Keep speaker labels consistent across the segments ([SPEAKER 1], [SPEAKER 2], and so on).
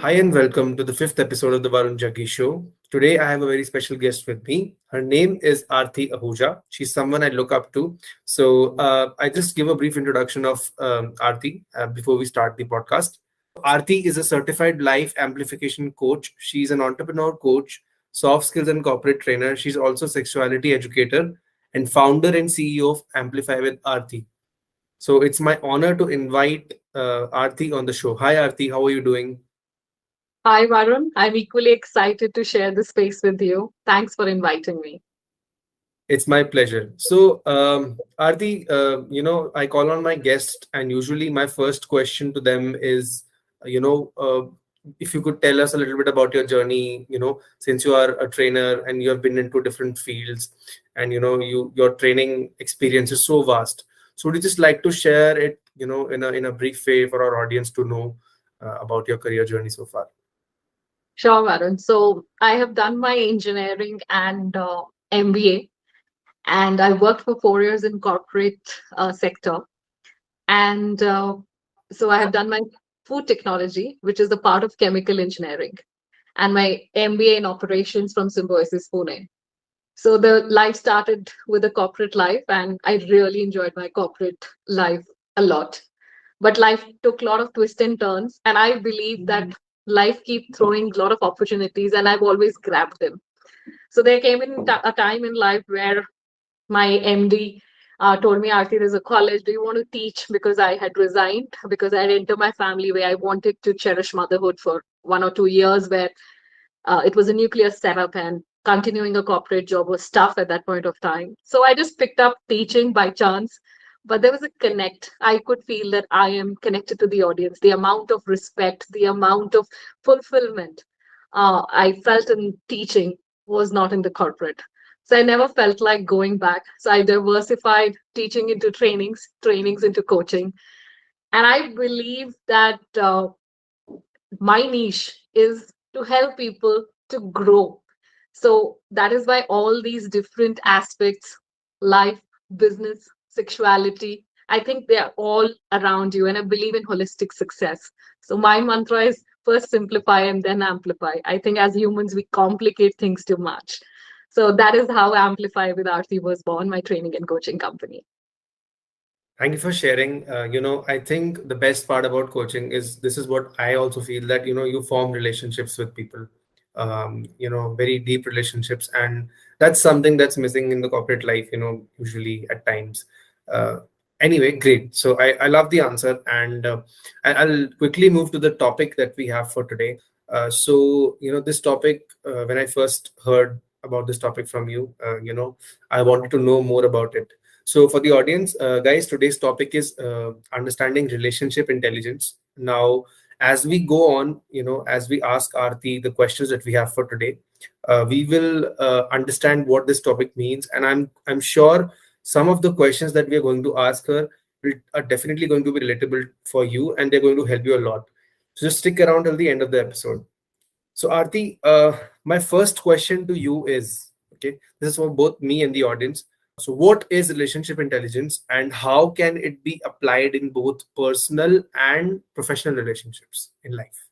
[SPEAKER 1] Hi and welcome to the fifth episode of the Varun Jaggi Show. Today I have a very special guest with me. Her name is Aarti Ahuja. She's someone I look up to. So I just give a brief introduction of Aarti before we start the podcast. Aarti is a certified life amplification coach. She's an entrepreneur coach, soft skills and corporate trainer. She's also sexuality educator and founder and CEO of Amplify with Aarti. So it's my honor to invite Aarti on the show. Hi Aarti, how are you doing?
[SPEAKER 2] Hi, Varun. I'm equally excited to share this space with you. Thanks for inviting me.
[SPEAKER 1] It's my pleasure. So, Aarti, I call on my guest, and usually my first question to them is, you know, uh, if you could tell us a little bit about your journey, since you are a trainer and you have been into different fields, and your training experience is so vast. So, would you just like to share it, in a brief way for our audience to know about your career journey so far?
[SPEAKER 2] Sure, Varun. So I have done my engineering and MBA, and I worked for 4 years in corporate sector. And so I have done my food technology, which is the part of chemical engineering, and my MBA in operations from Symbiosis Pune. So the life started with a corporate life, and I really enjoyed my corporate life a lot. But life took a lot of twists and turns, and I believe that life keep throwing a lot of opportunities, and I've always grabbed them. So there came in a time in life where my MD told me, Aarti, there's a college. Do you want to teach? Because I had resigned, because I had entered my family where I wanted to cherish motherhood for 1 or 2 years, where it was a nuclear setup and continuing a corporate job was tough at that point of time. So I just picked up teaching by chance. But there was a connect. I could feel that I am connected to the audience. The amount of respect, the amount of fulfillment I felt in teaching was not in the corporate. So I never felt like going back. So I diversified teaching into trainings, trainings into coaching. And I believe that my niche is to help people to grow. So that is why all these different aspects, life, business, sexuality, I think they are all around you. And I believe in holistic success. So my mantra is first simplify and then amplify. I think as humans, we complicate things too much. So that is how Amplify with Aarti was born, my training and coaching company.
[SPEAKER 1] Thank you for sharing. I think the best part about coaching is this is what I also feel that, you form relationships with people, very deep relationships. And that's something that's missing in the corporate life, usually at times. Uh, anyway, great. So I love the answer. And I'll quickly move to the topic that we have for today. This topic, when I first heard about this topic from you, I wanted to know more about it. So, for the audience, guys, today's topic is understanding relationship intelligence. Now, as we go on, as we ask Aarti the questions that we have for today, we will understand what this topic means, and I'm sure some of the questions that we are going to ask her are definitely going to be relatable for you, and they're going to help you a lot. So, just stick around till the end of the episode. So, Aarti, my first question to you is, okay, this is for both me and the audience. So, what is relationship intelligence and how can it be applied in both personal and professional relationships in life?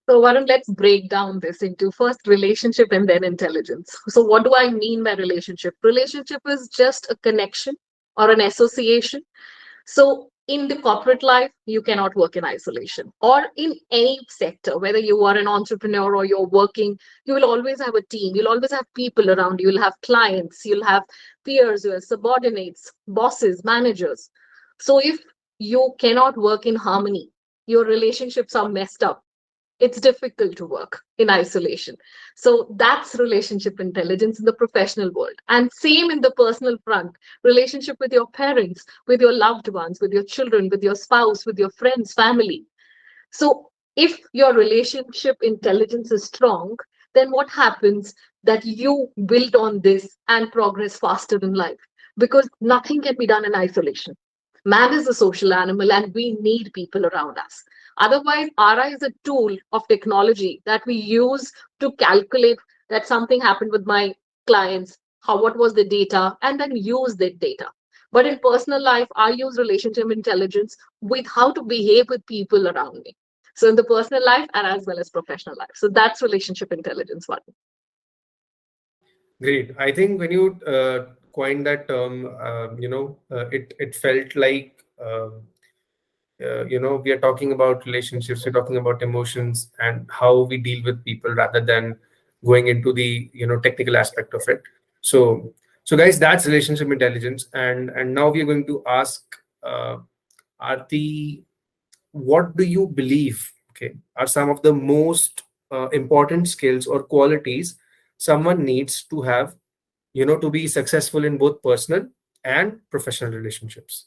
[SPEAKER 2] So, Varun, let's break down this into first relationship and then intelligence. So, what do I mean by relationship? Relationship is just a connection or an association. So, in the corporate life, you cannot work in isolation, or in any sector, whether you are an entrepreneur or you're working, you will always have a team. You'll always have people around you. You'll have clients, you'll have peers, you'll have subordinates, bosses, managers. So, if you cannot work in harmony, your relationships are messed up. It's difficult to work in isolation. So that's relationship intelligence in the professional world. And same in the personal front, relationship with your parents, with your loved ones, with your children, with your spouse, with your friends, family. So if your relationship intelligence is strong, then what happens that you build on this and progress faster in life, because nothing can be done in isolation. Man is a social animal and we need people around us. Otherwise, RI is a tool of technology that we use to calculate that something happened with my clients, how what was the data, and then use that data. But in personal life, I use relationship intelligence with how to behave with people around me. So in the personal life and as well as professional life. So that's relationship intelligence one.
[SPEAKER 1] Great. I think when you coined that term, it felt like we are talking about relationships, we're talking about emotions and how we deal with people rather than going into the technical aspect of it. So, guys, that's relationship intelligence, and now we are going to ask uh, Aarti, what do you believe, okay, are some of the most important skills or qualities someone needs to have, to be successful in both personal and professional relationships?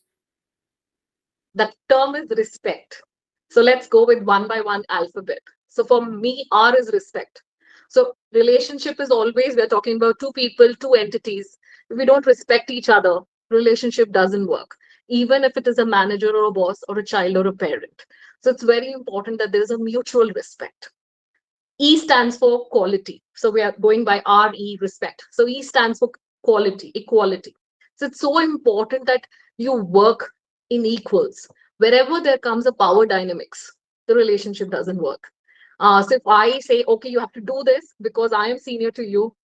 [SPEAKER 2] The term is respect. So let's go with one by one alphabet. So for me, R is respect. So relationship is always, we're talking about two people, two entities. If we don't respect each other, relationship doesn't work, even if it is a manager or a boss or a child or a parent. So it's very important that there is a mutual respect. E stands for quality. So we are going by RE, respect. So E stands for quality, equality. So it's so important that you work in equals. Wherever there comes a power dynamics, the relationship doesn't work. So if I say, okay, you have to do this because I am senior to you,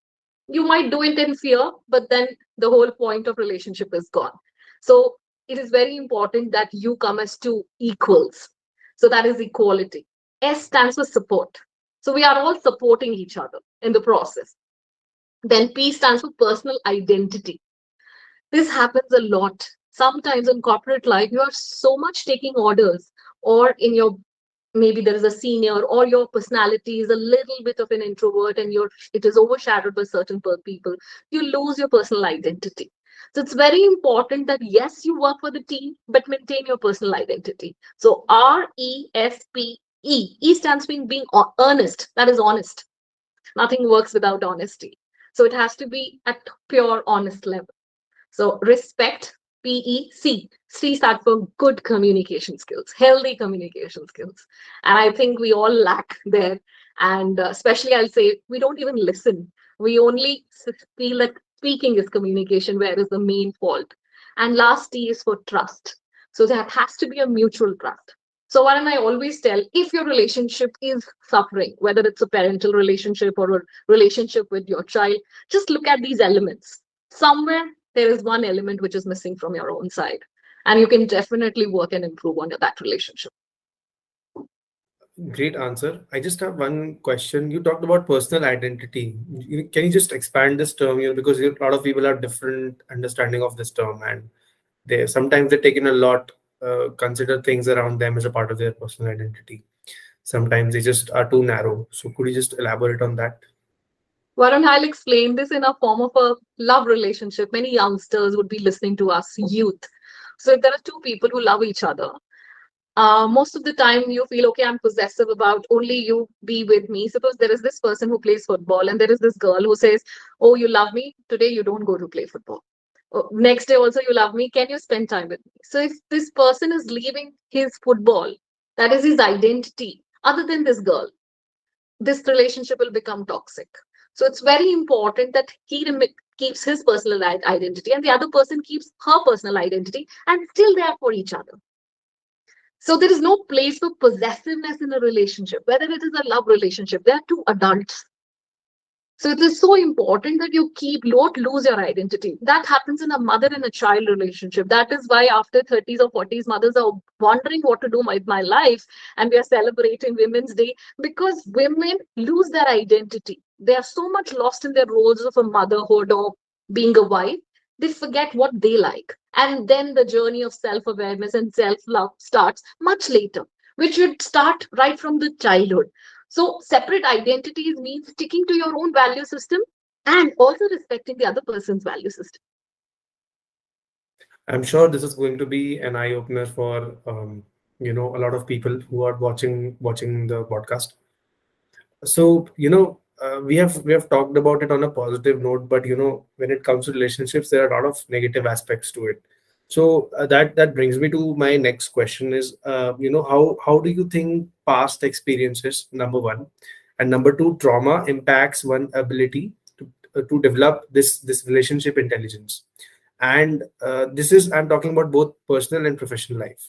[SPEAKER 2] you might do it in fear, but then the whole point of relationship is gone. So it is very important that you come as two equals. So that is equality. S stands for support. So we are all supporting each other in the process. Then P stands for personal identity. This happens a lot. Sometimes in corporate life, you are so much taking orders, or in your, maybe there is a senior, or your personality is a little bit of an introvert and it is overshadowed by certain people. You lose your personal identity. So it's very important that yes, you work for the team, but maintain your personal identity. So RESPE. E stands for being earnest. That is honest. Nothing works without honesty. So it has to be at pure honest level. So respect, PEC. C stands for good communication skills, healthy communication skills. And I think we all lack there. And especially, I'll say, we don't even listen. We only feel that speaking is communication, where is the main fault. And last T is for trust. So that has to be a mutual trust. So what I always tell, if your relationship is suffering, whether it's a parental relationship or a relationship with your child, just look at these elements. Somewhere there is one element which is missing from your own side, and you can definitely work and improve on that relationship.
[SPEAKER 1] Great answer. I just have one question. You talked about personal identity. Can you just expand this term? Because a lot of people have different understanding of this term, and they sometimes they take in a lot, consider things around them as a part of their personal identity. Sometimes they just are too narrow. So could you just elaborate on that?
[SPEAKER 2] Varun, I'll explain this in a form of a love relationship. Many youngsters would be listening to us, youth. So if there are two people who love each other, most of the time you feel, okay, I'm possessive about only you be with me. Suppose there is this person who plays football and there is this girl who says, oh, you love me, today you don't go to play football. Oh, next day also, you love me, can you spend time with me? So if this person is leaving his football, that is his identity, other than this girl, this relationship will become toxic. So it's very important that keeps his personal identity and the other person keeps her personal identity, and still they are for each other. So there is no place for possessiveness in a relationship, whether it is a love relationship. They are two adults. So it is so important that you don't lose your identity. That happens in a mother and a child relationship. That is why after 30s or 40s, mothers are wondering what to do with my life. And we are celebrating Women's Day because women lose their identity. They are so much lost in their roles of a motherhood or being a wife. They forget what they like. And then the journey of self-awareness and self-love starts much later, which should start right from the childhood. So separate identities means sticking to your own value system and also respecting the other person's value system.
[SPEAKER 1] I'm sure this is going to be an eye opener for a lot of people who are watching the podcast. So we have talked about it on a positive note, but when it comes to relationships, there are a lot of negative aspects to it. So that brings me to my next question: is how do you think past experiences, number one, and number two, trauma impacts one ability to develop this relationship intelligence? And this is, I'm talking about both personal and professional life.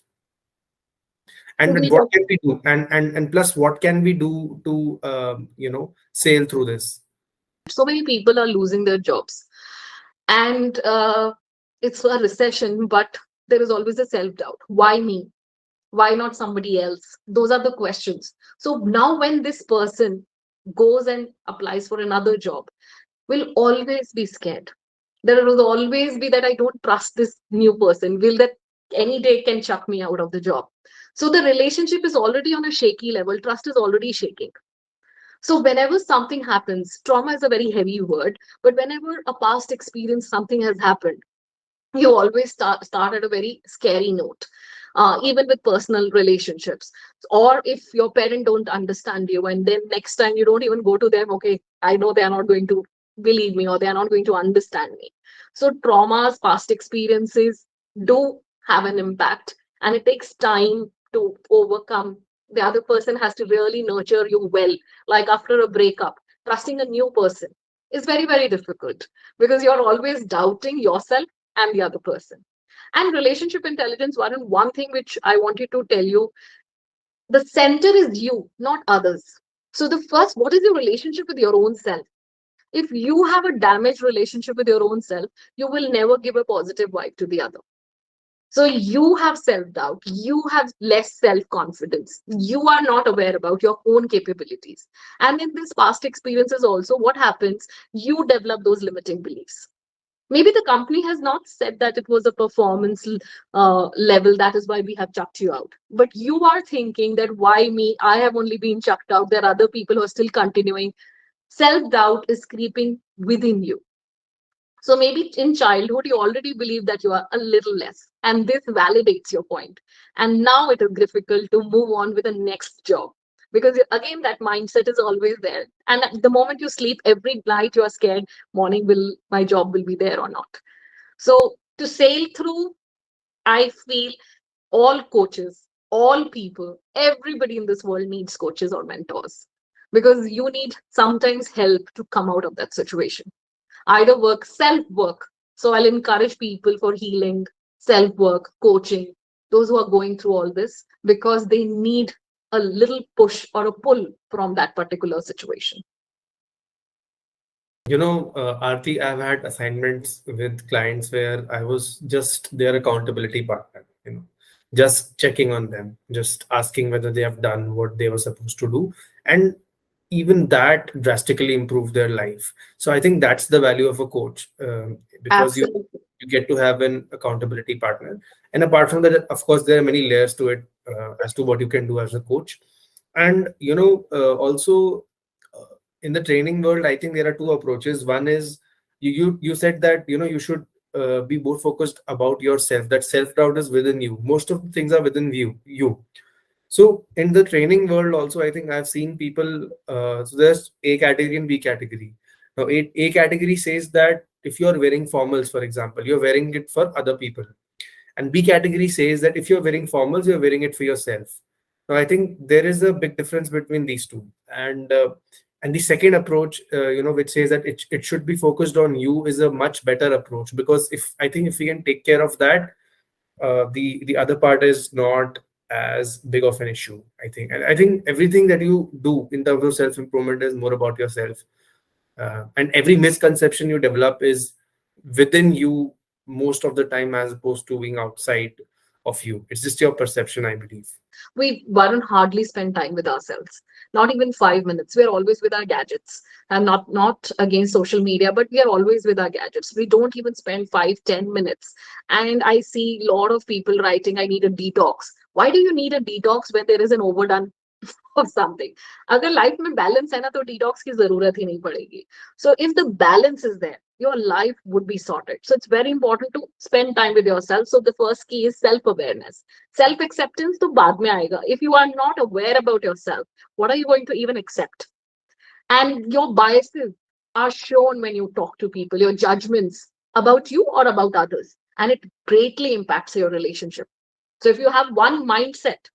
[SPEAKER 2] So
[SPEAKER 1] And
[SPEAKER 2] we
[SPEAKER 1] what can we do, and plus what can we do to sail through this?
[SPEAKER 2] so many people are losing their jobs, and it's a recession, but there is always a self doubt. Why me? Why not somebody else? Those are the questions. So now when this person goes and applies for another job, will always be scared. There will always be that I don't trust this new person. Will that any day can chuck me out of the job? So the relationship is already on a shaky level. Trust is already shaking. So whenever something happens, trauma is a very heavy word, but whenever a past experience, something has happened, you always start at a very scary note. Even with personal relationships, or if your parent don't understand you, and then next time you don't even go to them, okay, I know they are not going to believe me, or they are not going to understand me. So traumas, past experiences do have an impact, and it takes time to overcome. The other person has to really nurture you well. Like after a breakup, trusting a new person is very, very difficult, because you're always doubting yourself and the other person. And relationship intelligence, one thing which I wanted to tell you, the center is you, not others. So the first, what is your relationship with your own self? If you have a damaged relationship with your own self, you will never give a positive vibe to the other. So you have self doubt, you have less self confidence, you are not aware about your own capabilities. And in this past experiences, also, what happens? You develop those limiting beliefs. Maybe the company has not said that it was a performance level, that is why we have chucked you out, but you are thinking that why me, I have only been chucked out, there are other people who are still continuing. Self doubt is creeping within you. So maybe in childhood you already believe that you are a little less, and this validates your point, and now it is difficult to move on with the next job, because again that mindset is always there, and at the moment you sleep every night you are scared, morning will my job will be there or not. So to sail through, I feel all coaches, all people, everybody in this world needs coaches or mentors, because you need sometimes help to come out of that situation. Either work, self work. So I'll encourage people for healing, self work, coaching, those who are going through all this, because they need a little push or a pull from that particular situation.
[SPEAKER 1] Aarti, I've had assignments with clients where I was just their accountability partner, just checking on them, just asking whether they have done what they were supposed to do. And even that drastically improved their life. So I think that's the value of a coach, because
[SPEAKER 2] Absolutely.
[SPEAKER 1] you get to have an accountability partner. And apart from that, of course, there are many layers to it, as to what you can do as a coach. And also, in the training world, I think there are two approaches. One is, you said that you should be more focused about yourself, that self doubt is within you, most of the things are within you. So in the training world also, I think I've seen people, so there's A category and B category. Now A category says that if you're wearing formals, for example, you're wearing it for other people. And B category says that if you're wearing formals, you're wearing it for yourself. Now I think there is a big difference between these two. And the second approach, which says that it should be focused on you, is a much better approach, because if we can take care of that, the other part is not as big of an issue, I think. And I think everything that you do in terms of self improvement is more about yourself. And every misconception you develop is within you most of the time, as opposed to being outside of you. It's just your perception, I believe.
[SPEAKER 2] We, Varun, hardly spend time with ourselves. Not even 5 minutes. We're always with our gadgets. I'm not against social media, but we are always with our gadgets. We don't even spend 5-10 minutes. And I see a lot of people writing, I need a detox. Why do you need a detox when there is an overdone of something? अगर life में balance है ना, तो detox की जरूरत ही नहीं पड़ेगी. So if the balance is there, your life would be sorted. So it's very important to spend time with yourself. So the first key is self awareness. Self acceptance तो बाद में आएगा. If you are not aware about yourself, what are you going to even accept? And your biases are shown when you talk to people, your judgments about you or about others, and it greatly impacts your relationship. So if you have one mindset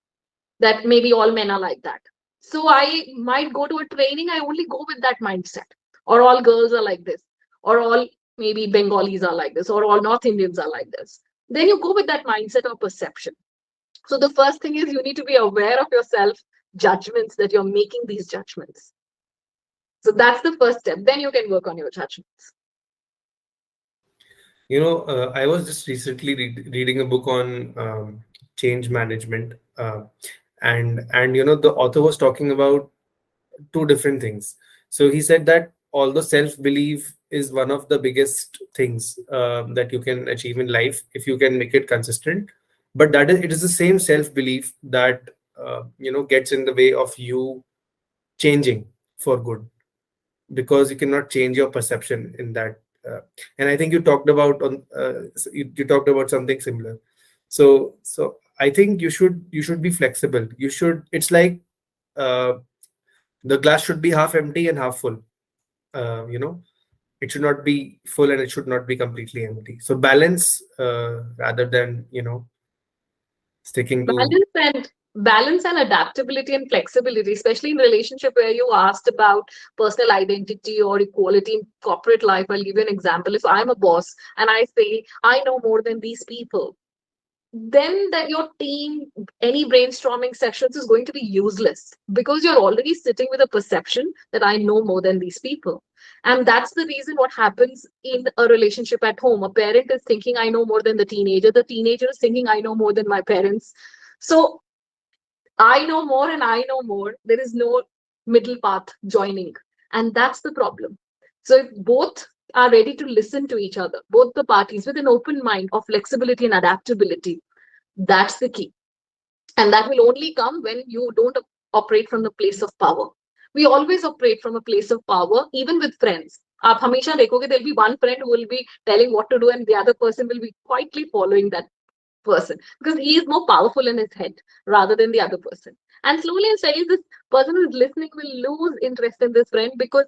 [SPEAKER 2] that maybe all men are like that, so I might go to a training, I only go with that mindset, or all girls are like this, or all maybe Bengalis are like this, or all North Indians are like this. Then you go with that mindset or perception. So the first thing is you need to be aware of yourself judgments that you're making these judgments. So that's the first step. Then you can work on your judgments.
[SPEAKER 1] I was just recently reading a book on change management, and the author was talking about two different things. So he said that although self belief is one of the biggest things that you can achieve in life if you can make it consistent, but it is the same self belief that gets in the way of you changing for good, because you cannot change your perception in that. And I think you talked about you talked about something similar. So I think you should be flexible. It's like uh, the glass should be half empty and half full. uh, you know it should not be full and it should not be completely empty. So balance, rather than sticking to.
[SPEAKER 2] Balance and adaptability and flexibility, especially in relationship where you asked about personal identity or equality in corporate life. I'll give you an example. If I'm a boss and I say I know more than these people, then that your team, any brainstorming sessions is going to be useless because you're already sitting with a perception that I know more than these people. And that's the reason what happens in a relationship at home. A parent is thinking I know more than the teenager is thinking I know more than my parents. So I know more and I know more. There is no middle path joining. And that's the problem. So if both are ready to listen to each other, both the parties with an open mind of flexibility and adaptability, that's the key. And that will only come when you don't operate from the place of power. We always operate from a place of power, even with friends. आप हमेशा देखोगे there'll be one friend who will be telling what to do and the other person will be quietly following that person because he is more powerful in his head rather than the other person. And slowly and steadily, this person who is listening will lose interest in this friend because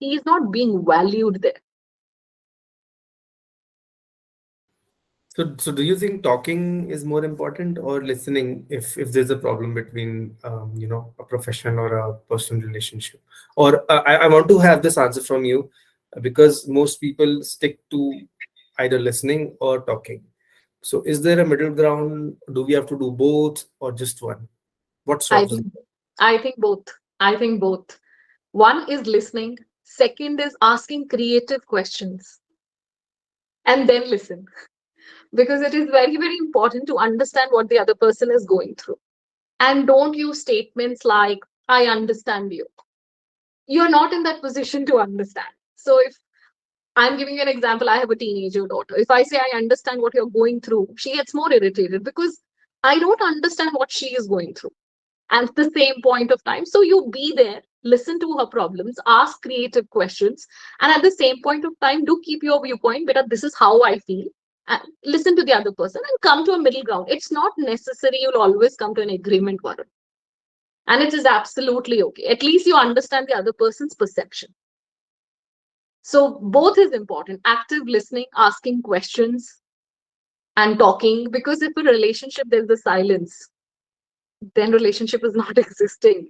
[SPEAKER 2] he is not being valued there.
[SPEAKER 1] So do you think talking is more important or listening if there's a problem between a professional or a personal relationship? Or I want to have this answer from you, because most people stick to either listening or talking. So is there a middle ground? Do we have to do both or just one? What
[SPEAKER 2] I
[SPEAKER 1] stops?
[SPEAKER 2] think, I think both. I think both. One is listening. Second is asking creative questions and then listen because it is very, very important to understand what the other person is going through. And don't use statements like, I understand you. You're not in that position to understand. So if I'm giving you an example, I have a teenager daughter. If I say I understand what you're going through, she gets more irritated because I don't understand what she is going through. And at the same point of time, so you be there, listen to her problems, ask creative questions, and at the same point of time, do keep your viewpoint, but this is how I feel. And listen to the other person and come to a middle ground. It's not necessary you'll always come to an agreement, Varun. And it is absolutely okay. At least you understand the other person's perception. So both is important. Active listening, asking questions, and talking. Because if a relationship there's a silence, then relationship is not existing.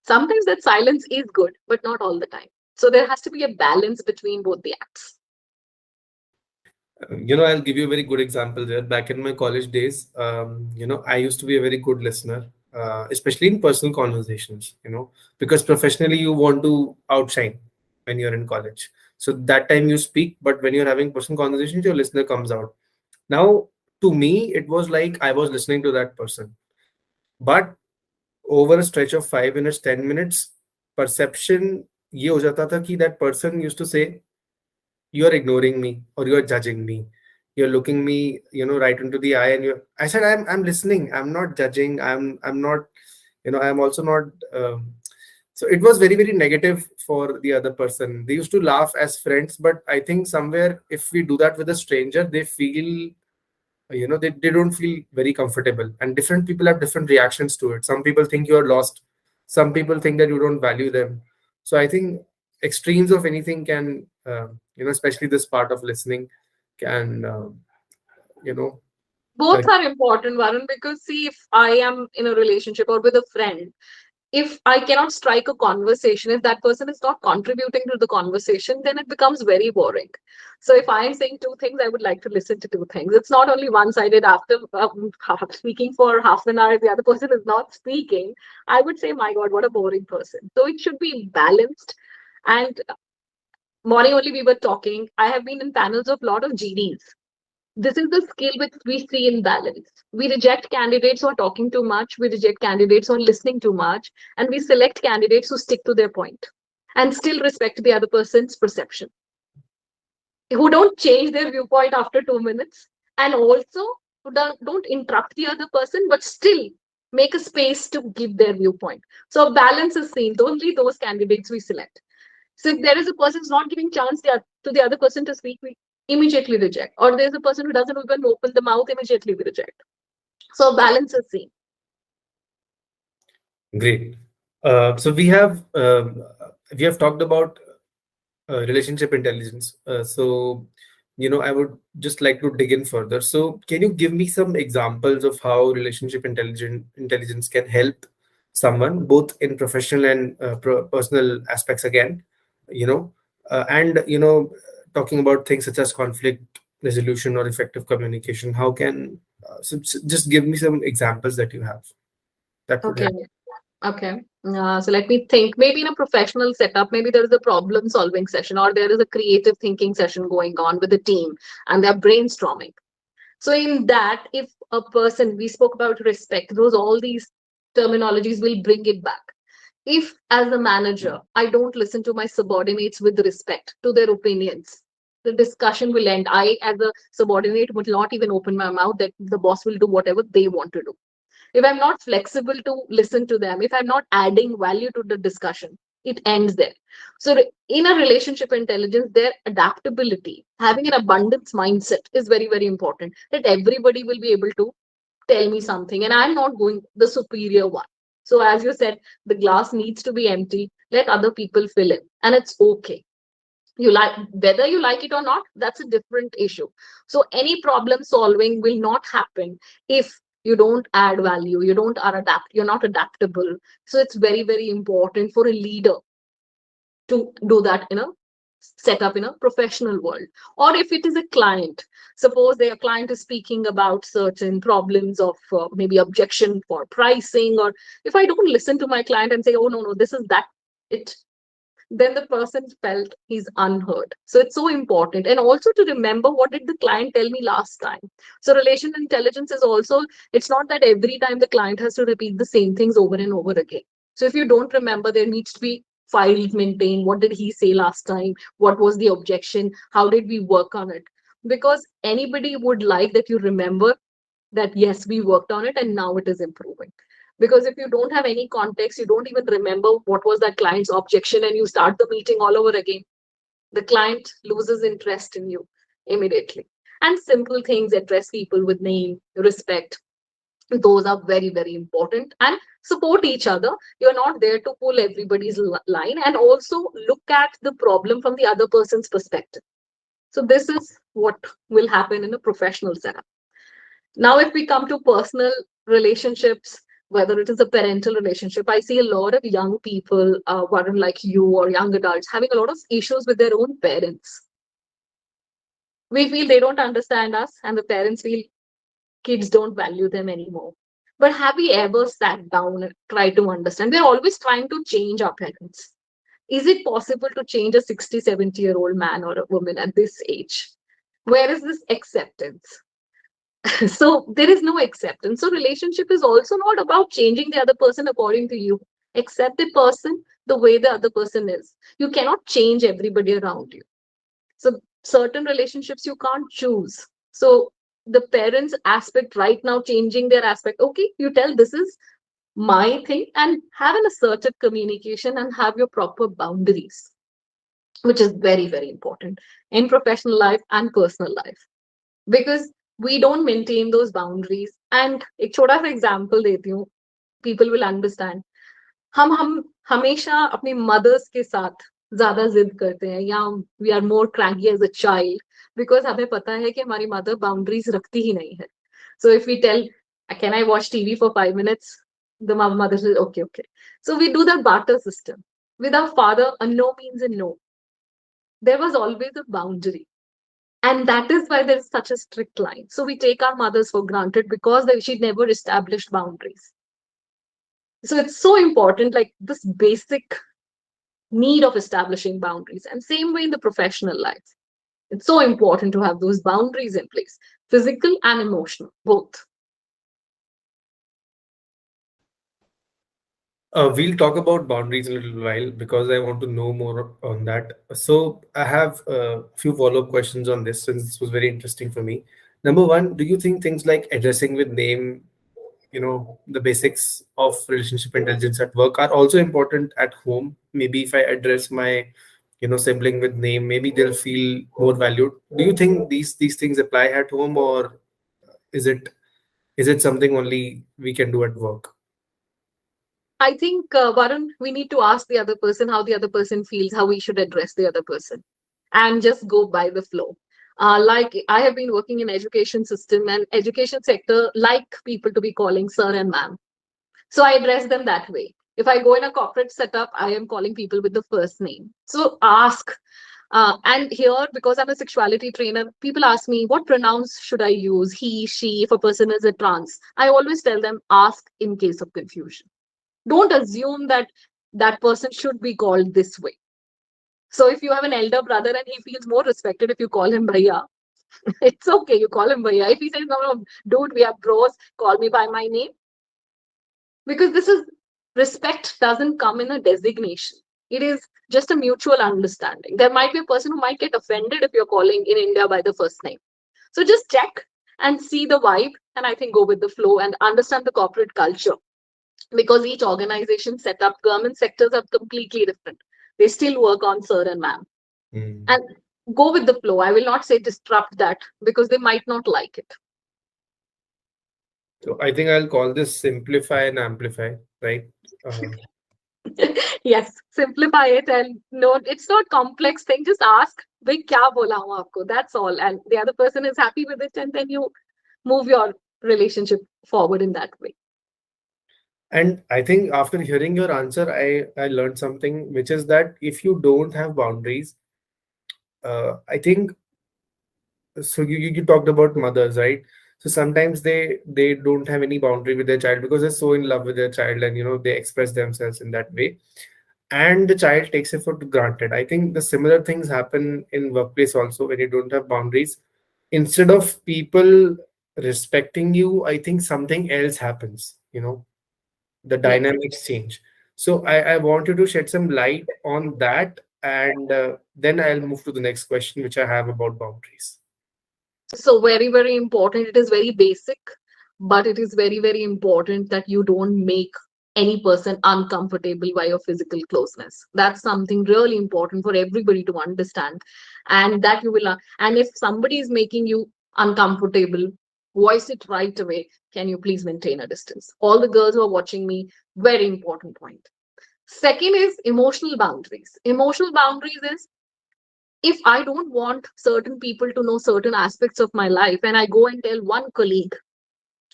[SPEAKER 2] Sometimes that silence is good, but not all the time. So there has to be a balance between both the acts.
[SPEAKER 1] I'll give you a very good example there. Back in my college days, I used to be a very good listener, especially in personal conversations, because professionally you want to outshine when you're in college. So that time you speak, but when you're having personal conversations, your listener comes out. Now, to me, it was like I was listening to that person. But over a stretch of 5 minutes, 10 minutes, perception ये हो जाता था कि that person used to say, you're ignoring me or you're judging me, you're looking me right into the eye, and I said, I'm listening, I'm not judging, I'm not, I'm also not. So it was very, very negative for the other person. They used to laugh as friends, but I think somewhere if we do that with a stranger, they feel, they don't feel very comfortable, and different people have different reactions to it. Some people think you're lost, some people think that you don't value them. So I think extremes of anything can, especially this part of listening, can, you know uh,
[SPEAKER 2] Both are important, Varun, because see, if I am in a relationship or with a friend, if I cannot strike a conversation, if that person is not contributing to the conversation, then it becomes very boring. So if I'm saying two things, I would like to listen to two things. It's not only one sided. After speaking for half an hour, the other person is not speaking, I would say, my God, what a boring person. So it should be balanced. And morning only we were talking. I have been in panels of a lot of GDs. This is the skill which we see in balance. We reject candidates who are talking too much, we reject candidates who are listening too much, and we select candidates who stick to their point and still respect the other person's perception, who don't change their viewpoint after 2 minutes, and also who don't interrupt the other person, but still make a space to give their viewpoint. So balance is seen. Only those candidates we select. So if there is a person who's not giving chance to the other person to speak, we immediately reject. Or there's a person who doesn't even open the mouth, immediately we reject. So balance is seen.
[SPEAKER 1] Great. So we have talked about relationship intelligence. I would just like to dig in further. So, can you give me some examples of how relationship intelligence can help someone, both in professional and personal aspects? Again, you know, and talking about things such as conflict resolution or effective communication. How can just give me some examples that you have that would
[SPEAKER 2] Okay.
[SPEAKER 1] help.
[SPEAKER 2] Okay. So let me think. Maybe in a professional setup, maybe there is a problem solving session or there is a creative thinking session going on with the team and they're brainstorming. So in that, if a person, we spoke about respect, those all these terminologies will bring it back. If as a manager, I don't listen to my subordinates with respect to their opinions, the discussion will end. I, as a subordinate, would not even open my mouth, that the boss will do whatever they want to do. If I'm not flexible to listen to them, if I'm not adding value to the discussion, it ends there. So in a relationship intelligence, their adaptability, having an abundance mindset is very, very important, that everybody will be able to tell me something and I'm not going the superior one. So as you said, the glass needs to be empty, let other people fill in, and it's okay. You like, whether you like it or not, that's a different issue. So any problem solving will not happen if you don't add value, you don't are adapt, you're not adaptable. So it's very, very important for a leader to do that in a setup in a professional world. Or if it is a client, suppose their client is speaking about certain problems of maybe objection for pricing, or if I don't listen to my client and say, oh no, no, this is that, it, then the person felt he's unheard. So it's so important. And also to remember, what did the client tell me last time? So relation intelligence is also, it's not that every time the client has to repeat the same things over and over again. So if you don't remember, there needs to be files maintained. What did he say last time? What was the objection? How did we work on it? Because anybody would like that you remember that, yes, we worked on it and now it is improving. Because if you don't have any context, you don't even remember what was that client's objection, and you start the meeting all over again, the client loses interest in you immediately. And simple things, address people with name, respect, those are very, very important. And support each other. You're not there to pull everybody's line, and also look at the problem from the other person's perspective. So this is what will happen in a professional setup. Now, if we come to personal relationships, whether it is a parental relationship, I see a lot of young people, Varun, like you, or young adults, having a lot of issues with their own parents. We feel they don't understand us, and the parents feel kids don't value them anymore. But have we ever sat down and tried to understand? We're always trying to change our parents. Is it possible to change a 60, 70-year-old man or a woman at this age? Where is this acceptance? So there is no acceptance. So relationship is also not about changing the other person according to you. Accept the person the way the other person is. You cannot change everybody around you. So certain relationships you can't choose. So the parents aspect right now, changing their aspect, okay, you tell this is my thing, and have an assertive communication and have your proper boundaries, which is very, very important in professional life and personal life. Because we don't maintain those boundaries. And एक छोटा सा example देती हूँ, people will understand. हम हमेशा अपनी mother's के साथ ज्यादा जिद करते हैं, या we are more cranky as a child, because हमें पता है कि हमारी मदर बाउंड्रीज रखती ही नहीं है. So if we tell, can I watch TV for 5 minutes, The mother says, okay, okay. So we do that barter system. With our father, a no means a no. There was always a boundary. And that is why there is such a strict line. So we take our mothers for granted because she never established boundaries. So it's so important, like this basic need of establishing boundaries. And same way in the professional life. It's so important to have those boundaries in place, physical and emotional, both.
[SPEAKER 1] We'll talk about boundaries in a little while because I want to know more on that. So I have a few follow-up questions on this since this was very interesting for me. Number one, do you think things like addressing with name, the basics of relationship intelligence at work are also important at home? Maybe if I address my, sibling with name, maybe they'll feel more valued. Do you think these things apply at home, or is it something only we can do at work?
[SPEAKER 2] I think, Varun, we need to ask the other person how the other person feels, how we should address the other person, and just go by the flow. Like I have been working in education system and education sector, like people to be calling sir and ma'am. So I address them that way. If I go in a corporate setup, I am calling people with the first name. So ask. And here, because I'm a sexuality trainer, people ask me, what pronouns should I use? He, she, if a person is a trans. I always tell them, ask in case of confusion. Don't assume that that person should be called this way. So if you have an elder brother and he feels more respected if you call him Bhaiya, it's okay, you call him Bhaiya. If he says, no, no, dude, we are bros, call me by my name. Because this is respect doesn't come in a designation. It is just a mutual understanding. There might be a person who might get offended if you're calling in India by the first name. So just check and see the vibe, and I think go with the flow and understand the corporate culture, because each organization set up, government sectors are completely different. They still work on sir and ma'am.
[SPEAKER 1] Hmm.
[SPEAKER 2] And go with the flow. I will not say disrupt that because they might not like it.
[SPEAKER 1] So I think I'll call this simplify and amplify, right? Uh,
[SPEAKER 2] Yes, simplify it, and no, it's not complex thing. Just ask, "Bhai, kya bola hu aapko?" That's all, and the other person is happy with it, and then you move your relationship forward in that way.
[SPEAKER 1] and I think after hearing your answer, I learned something, which is that if you don't have boundaries, I think so. You talked about mothers, right? So sometimes they don't have any boundary with their child because they're so in love with their child, and they express themselves in that way, and the child takes it for granted. I think the similar things happen in workplace also when you don't have boundaries. Instead of people respecting you, I think something else happens. The
[SPEAKER 2] Yes.
[SPEAKER 1] dynamics change. So I want you to shed some light on that, and then I'll move to the next question, which I have about boundaries.
[SPEAKER 2] So very, very important. It is very basic, but it is very, very important that you don't make any person uncomfortable by your physical closeness. That's something really important for everybody to understand. And that you will, and if somebody is making you uncomfortable, voice it right away. Can you please maintain a distance? All the girls who are watching me, very important point. Second is emotional boundaries. Emotional boundaries is, if I don't want certain people to know certain aspects of my life and I go and tell one colleague,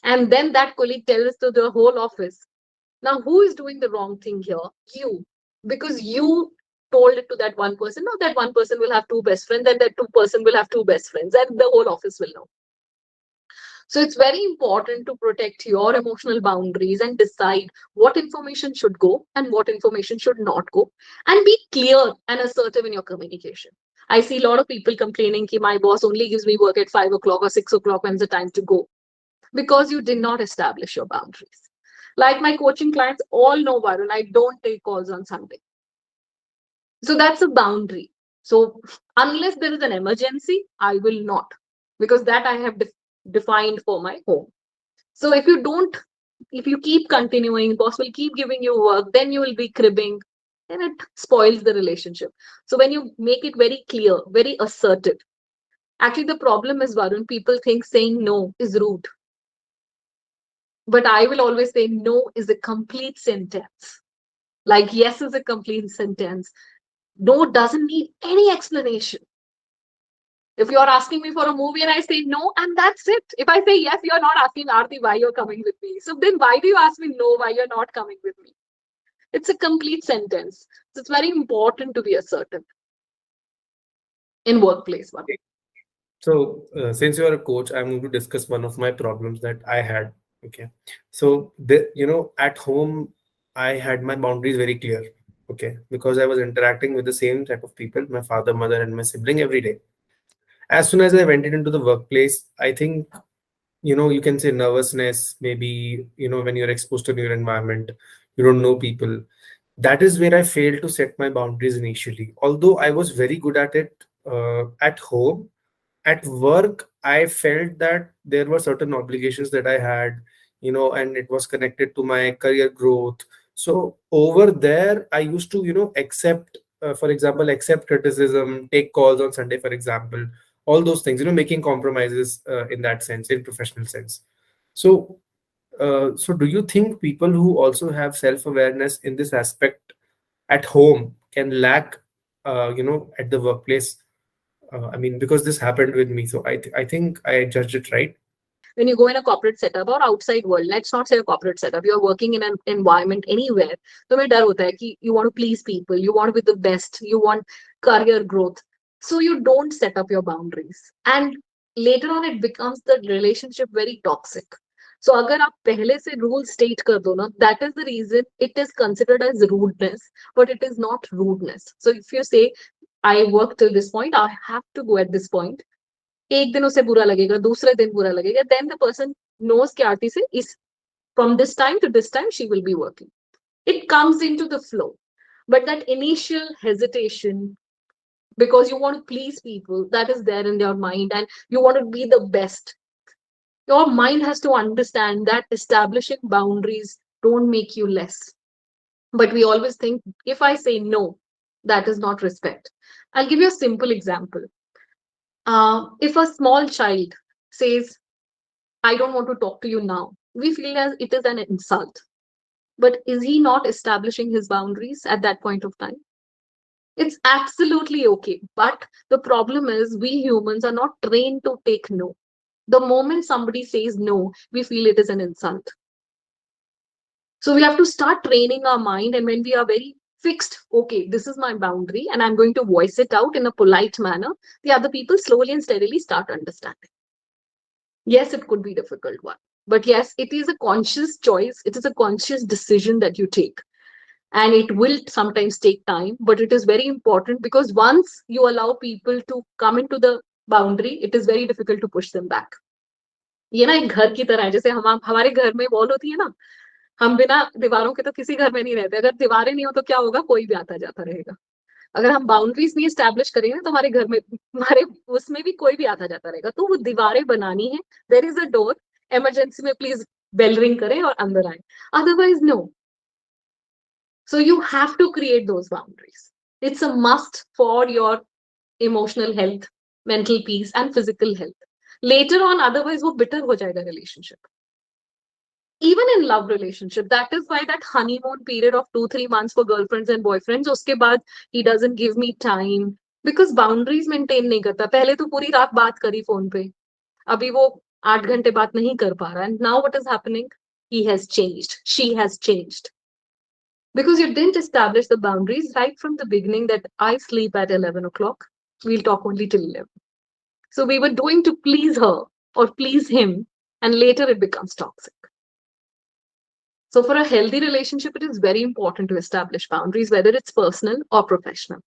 [SPEAKER 2] and then that colleague tells to the whole office, now who is doing the wrong thing here? You. Because you told it to that one person. Now that one person will have two best friends, and that two person will have two best friends, and the whole office will know. So it's very important to protect your emotional boundaries and decide what information should go and what information should not go, and be clear and assertive in your communication. I see a lot of people complaining that my boss only gives me work at 5 o'clock or 6 o'clock when it's the time to go, because you did not establish your boundaries. Like my coaching clients all know, Varun, I don't take calls on Sunday. So that's a boundary. So unless there is an emergency, I will not, because that I have defined for my home. So if you keep continuing, boss will keep giving you work, then you will be cribbing, and it spoils the relationship. So when you make it very clear, very assertive, actually the problem is, Varun, people think saying no is rude. But I will always say no is a complete sentence. Like yes is a complete sentence. No doesn't need any explanation. If you're asking me for a movie and I say no, and that's it. If I say yes, you're not asking Aarti why you're coming with me. So then why do you ask me no, why you're not coming with me? It's a complete sentence. So it's very important to be assertive in workplace one.
[SPEAKER 1] So, since you are a coach, I'm going to discuss one of my problems that I had. Okay. So, at home, I had my boundaries very clear. Okay. Because I was interacting with the same type of people, my father, mother, and my sibling every day. As soon as I went into the workplace, I think, you can say nervousness, maybe, when you're exposed to a new environment, you don't know people. That is where I failed to set my boundaries initially. Although I was very good at it at home, at work I felt that there were certain obligations that I had, and it was connected to my career growth. So over there I used to, accept, for example, accept criticism, take calls on Sunday, for example, all those things, making compromises in that sense, in professional sense. So so do you think people who also have self awareness in this aspect at home can lack at the workplace? I mean, because this happened with me, so I think I judged it right.
[SPEAKER 2] When you go in a corporate setup or outside world, let's not say a corporate setup, you're working in an environment anywhere, तो मेरे डर होता है कि you want to please people, you want to be the best, you want career growth, so you don't set up your boundaries, and later on it becomes the relationship very toxic. So अगर आप पहले से rule state कर दो ना, that is the reason it is considered as rudeness, but it is not rudeness. So if you say I work till this point, I have to go at this point, एक दिन उसे बुरा लगेगा, दूसरे दिन बुरा लगेगा, then the person knows कि आरती से इस from this time to this time she will be working. It comes into the flow. But that initial hesitation, because you want to please people, that is there in your mind and you want to be the best. Your mind has to understand that establishing boundaries don't make you less. But we always think if I say no, that is not respect. I'll give you a simple example. If a small child says, I don't want to talk to you now, we feel as it is an insult. But is he not establishing his boundaries at that point of time? It's absolutely okay. But the problem is, we humans are not trained to take no. The moment somebody says no, we feel it is an insult. So we have to start training our mind. And when we are very fixed, okay, this is my boundary, and I'm going to voice it out in a polite manner, the other people slowly and steadily start understanding. Yes, it could be a difficult one, but yes, it is a conscious choice, it is a conscious decision that you take, and it will sometimes take time, but it is very important, because once you allow people to come into the boundary, it is very difficult to push them back. ये ना एक घर की तरह है, जैसे हम हमारे घर में वॉल होती है ना, हम बिना दीवारों के तो किसी घर में नहीं रहते, अगर दीवारें नहीं हो तो क्या होगा, कोई भी आता जाता रहेगा। अगर हम बाउंड्रीज नहीं स्टैब्लिश करेंगे तो हमारे घर में, हमारे उसमें भी कोई भी आता जाता रहेगा, तो वो दीवारें बनानी है, there is a door, emergency में प्लीज बेल रिंग करें और अंदर आए, otherwise no. So you have to create those boundaries. It's a must for your emotional health, mental peace and physical health. Later on, otherwise वो bitter हो जाएगा relationship. Even in love relationship, that is why that honeymoon period of 2-3 months for girlfriends and boyfriends, उसके बाद he doesn't give me time, because boundaries maintain नहीं करता. पहले तो पूरी रात बात करी फोन पे, अभी वो 8 घंटे बात नहीं कर पा रहा, and now what is happening, he has changed, she has changed, because you didn't establish the boundaries right from the beginning, that I sleep at 11 o'clock, we'll talk only till 11. So we were doing to please her or please him, and later it becomes toxic. So for a healthy relationship, it is very important to establish boundaries, whether it's personal or professional.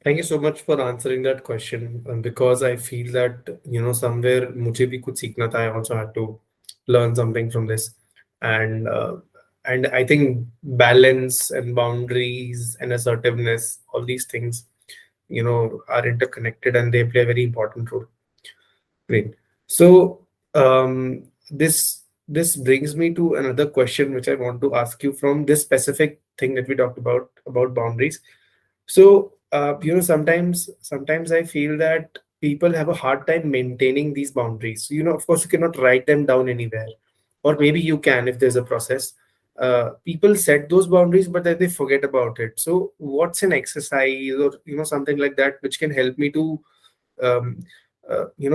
[SPEAKER 1] Thank you so much for answering that question, because I feel that somewhere मुझे भी कुछ सीखना था. I also had to learn something from this, and I think balance and boundaries and assertiveness, all these things, are interconnected and they play a very important role. Great. So this brings me to another question which I want to ask you from this specific thing that we talked about boundaries. So sometimes I feel that people have a hard time maintaining these boundaries. Of course, you cannot write them down anywhere, or maybe you can if there's a process. people set those boundaries, but then they forget about it. So what's an exercise or something like that which can help me to um,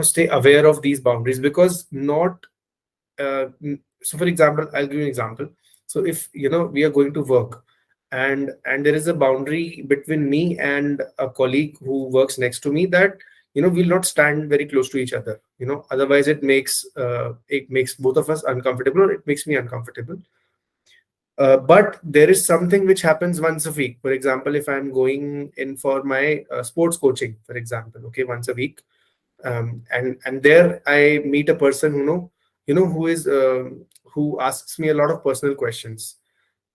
[SPEAKER 1] stay aware of these boundaries? Because not so for example, I'll give you an example. So if we are going to work, and there is a boundary between me and a colleague who works next to me, that we'll not stand very close to each other, otherwise it makes both of us uncomfortable, or it makes me uncomfortable. But there is something which happens once a week. For example, if I'm going in for my sports coaching, for example, okay, once a week, and there I meet a person who is who asks me a lot of personal questions.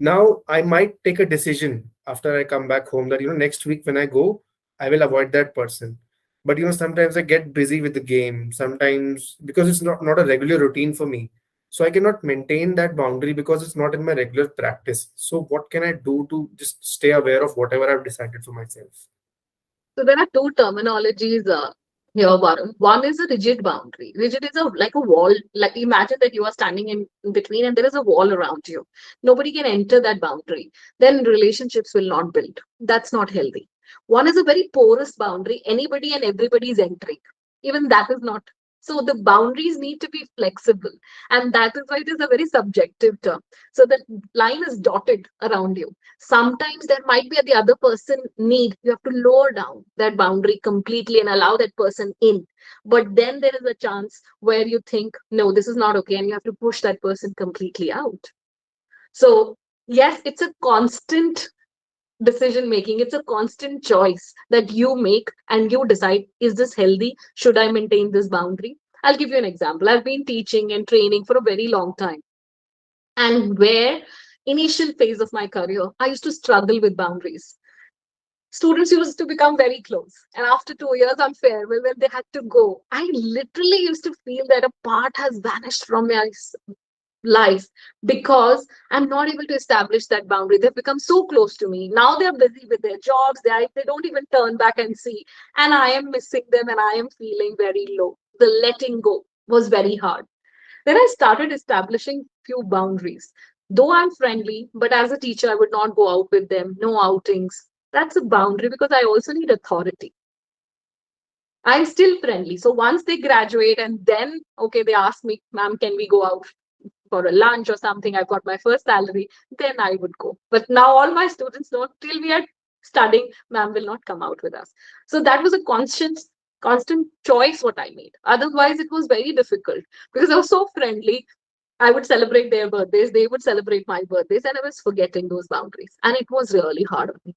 [SPEAKER 1] Now I might take a decision after I come back home that next week when I go, I will avoid that person. But sometimes I get busy with the game, sometimes because it's not a regular routine for me, so I cannot maintain that boundary because it's not in my regular practice. So what can I do to just stay aware of whatever I've decided for myself?
[SPEAKER 2] So there are two terminologies here, Varun. One is a rigid boundary. Rigid is like a wall. Like imagine that you are standing in between and there is a wall around you. Nobody can enter that boundary. Then relationships will not build. That's not healthy. One is a very porous boundary. Anybody and everybody is entering. Even that is not. So the boundaries need to be flexible. And that is why it is a very subjective term. So the line is dotted around you. Sometimes there might be the other person need, you have to lower down that boundary completely and allow that person in. But then there is a chance where you think, no, this is not okay, and you have to push that person completely out. So yes, it's a constant decision making, it's a constant choice that you make and you decide, is this healthy, should I maintain this boundary? I'll give you an example. I've been teaching and training for a very long time, and where initial phase of my career I used to struggle with boundaries. Students used to become very close, and after 2 years on farewell when they had to go, I literally used to feel that a part has vanished from my life because I'm not able to establish that boundary. They've become so close to me. Now they're busy with their jobs. They don't even turn back and see. And I am missing them and I am feeling very low. The letting go was very hard. Then I started establishing few boundaries. Though I'm friendly, but as a teacher, I would not go out with them, no outings. That's a boundary because I also need authority. I'm still friendly. So once they graduate and then, okay, they ask me, ma'am, can we go out for a lunch or something? I've got my first salary, then I would go. But now all my students know till we are studying, ma'am will not come out with us. So that was a constant choice what I made. Otherwise, it was very difficult because I was so friendly. I would celebrate their birthdays, they would celebrate my birthdays, and I was forgetting those boundaries. And it was really hard on me.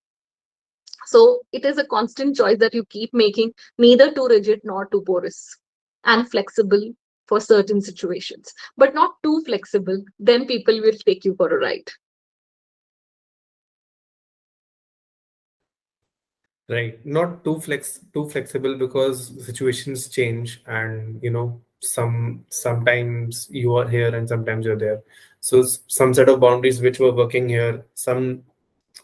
[SPEAKER 2] So it is a constant choice that you keep making, neither too rigid nor too porous, and flexible for certain situations, but not too flexible. Then people will take you for a ride.
[SPEAKER 1] Right. Not too flexible, because situations change, and sometimes you are here and sometimes you're there. So some set of boundaries which were working here, some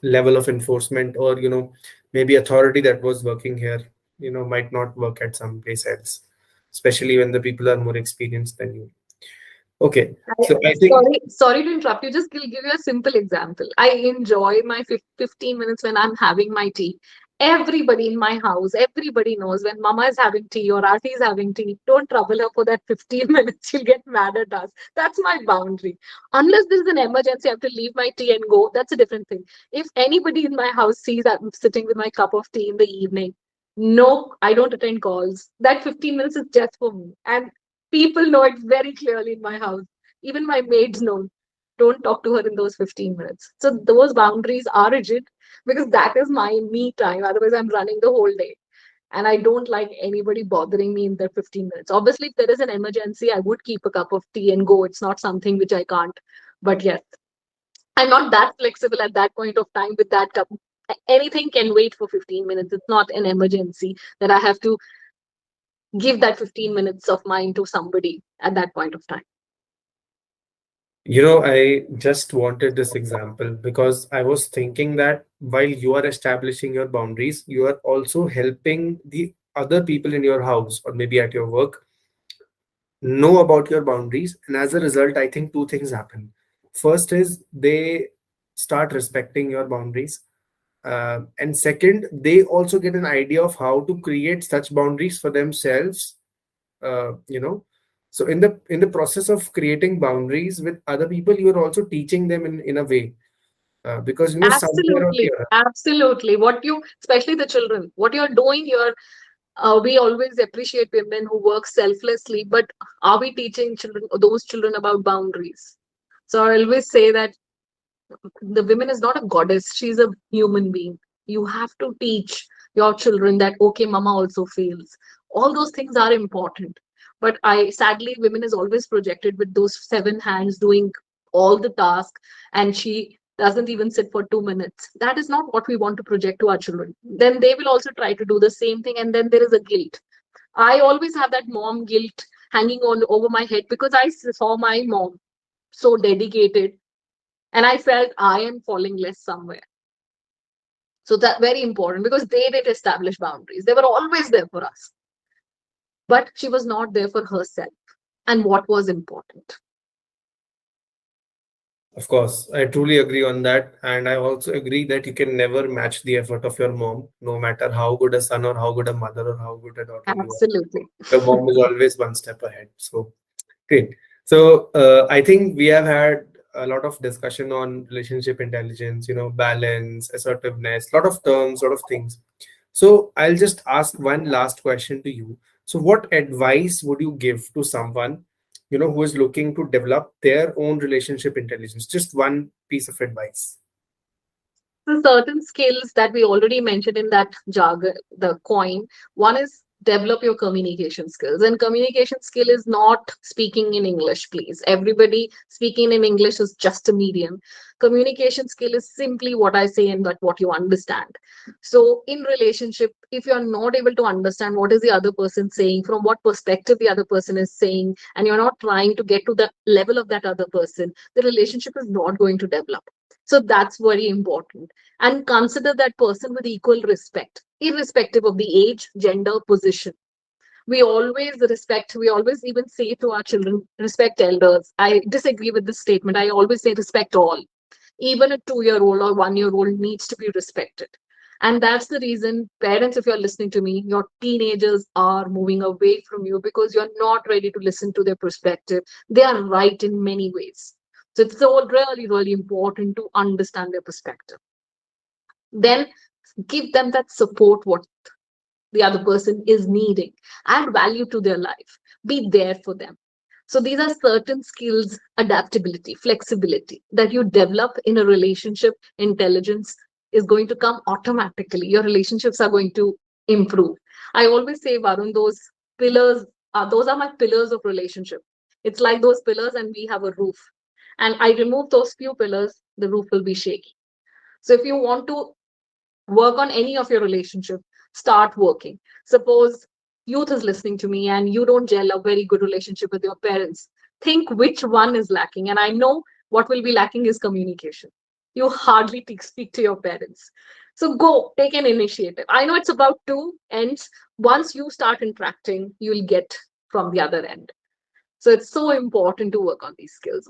[SPEAKER 1] level of enforcement, or maybe authority that was working here, might not work at some place else, especially when the people are more experienced than you. Okay. So I think,
[SPEAKER 2] Sorry to interrupt you. Just give you a simple example. I enjoy my 15 minutes when I'm having my tea. Everybody in my house, everybody knows when Mama is having tea or Aarti is having tea, don't trouble her for that 15 minutes. She'll get mad at us. That's my boundary. Unless there's an emergency, I have to leave my tea and go. That's a different thing. If anybody in my house sees that I'm sitting with my cup of tea in the evening, no, I don't attend calls. That 15 minutes is just for me. And people know it very clearly in my house. Even my maids know. Don't talk to her in those 15 minutes. So those boundaries are rigid because that is my me time. Otherwise, I'm running the whole day. And I don't like anybody bothering me in that 15 minutes. Obviously, if there is an emergency, I would keep a cup of tea and go. It's not something which I can't. But yes, I'm not that flexible at that point of time with that cup. Anything can wait for 15 minutes. It's not an emergency that I have to give that 15 minutes of mine to somebody at that point of time.
[SPEAKER 1] I just wanted this example because I was thinking that while you are establishing your boundaries, you are also helping the other people in your house or maybe at your work know about your boundaries. And as a result, I think two things happen. First is they start respecting your boundaries, and second, they also get an idea of how to create such boundaries for themselves. You know, so in the process of creating boundaries with other people, you are also teaching them in a way, because somewhere or the
[SPEAKER 2] Absolutely,
[SPEAKER 1] other.
[SPEAKER 2] absolutely. What you, especially the children, what you're doing here, we always appreciate women who work selflessly, but are we teaching children, those children, about boundaries? So I always say that the woman is not a goddess, she's a human being. You have to teach your children that okay, mama also feels. All those things are important. But I sadly, women is always projected with those seven hands doing all the task, and she doesn't even sit for 2 minutes. That is not what we want to project to our children. Then they will also try to do the same thing, and then there is a guilt. I always have that mom guilt hanging on over my head because I saw my mom so dedicated, and I felt I am falling less somewhere. So that very important, because they did establish boundaries. They were always there for us, but she was not there for herself and what was important.
[SPEAKER 1] Of course, I truly agree on that. And I also agree that you can never match the effort of your mom, no matter how good a son or how good a mother or how good a daughter you are.
[SPEAKER 2] Absolutely.
[SPEAKER 1] Your mom is always one step ahead. So great. So I think we have had a lot of discussion on relationship intelligence, balance, assertiveness, lot of terms, lot of things. So I'll just ask one last question to you. So what advice would you give to someone, who is looking to develop their own relationship intelligence? Just one piece of advice.
[SPEAKER 2] So certain skills that we already mentioned in that jargon, the coin, one is develop your communication skills. And communication skill is not speaking in English, please. Everybody speaking in English is just a medium. Communication skill is simply what I say and that what you understand. So in relationship, if you're not able to understand what is the other person saying, from what perspective the other person is saying, and you're not trying to get to the level of that other person, the relationship is not going to develop. So that's very important. And consider that person with equal respect, irrespective of the age, gender, position. We always respect, we always even say to our children, respect elders. I disagree with this statement. I always say respect all. Even a 2 year old or 1 year old needs to be respected. And that's the reason, parents, if you're listening to me, your teenagers are moving away from you because you're not ready to listen to their perspective. They are right in many ways. So it's so really, really important to understand their perspective. Then give them that support what the other person is needing. Add value to their life. Be there for them. So these are certain skills, adaptability, flexibility that you develop in a relationship. Intelligence is going to come automatically. Your relationships are going to improve. I always say, Varun, those are my pillars of relationship. It's like those pillars, and we have a roof. And I remove those few pillars, the roof will be shaky. So if you want to work on any of your relationship, start working. Suppose youth is listening to me and you don't gel a very good relationship with your parents, think which one is lacking. And I know what will be lacking is communication. You hardly speak to your parents. So go take an initiative. I know it's about two ends. Once you start interacting, you'll get from the other end. So it's so important to work on these skills.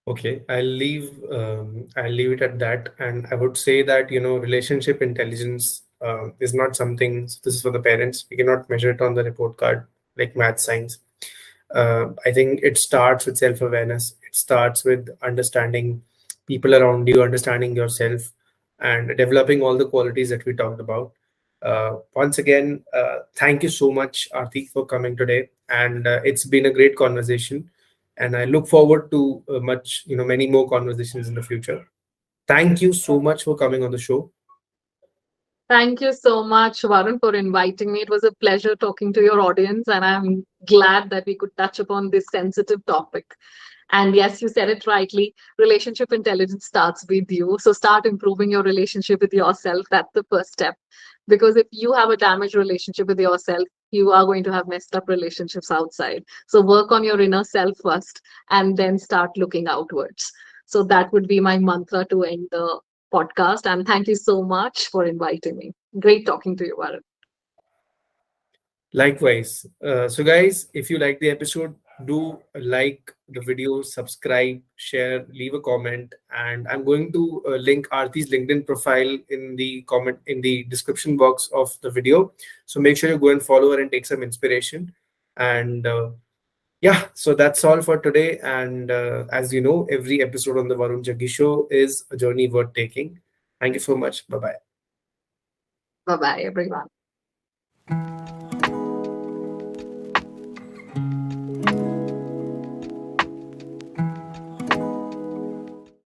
[SPEAKER 1] Okay, I'll leave it at that, and I would say that relationship intelligence is not something. So this is for the parents. We cannot measure it on the report card like math science. I think it starts with self awareness. It starts with understanding people around you, understanding yourself, and developing all the qualities that we talked about. Once again, thank you so much, Aarti, for coming today, and it's been a great conversation. And I look forward to many more conversations in the future. Thank you so much for coming on the show.
[SPEAKER 2] Thank you so much, Varun, for inviting me. It was a pleasure talking to your audience, and I'm glad that we could touch upon this sensitive topic. And yes, you said it rightly. Relationship intelligence starts with you. So start improving your relationship with yourself. That's the first step. Because if you have a damaged relationship with yourself, you are going to have messed up relationships outside. So work on your inner self first and then start looking outwards. So that would be my mantra to end the podcast. And thank you so much for inviting me. Great talking to you, Varun.
[SPEAKER 1] Likewise. So, guys, if you like the episode, Do like the video, subscribe, share, leave a comment, and I'm going to link Aarti's LinkedIn profile in the comment in the description box of the video. So make sure you go and follow her and take some inspiration. And yeah, so that's all for today. And as you know, every episode on the Varun Jaggi Show is a journey worth taking. Thank you so much. Bye bye.
[SPEAKER 2] Bye bye, everyone.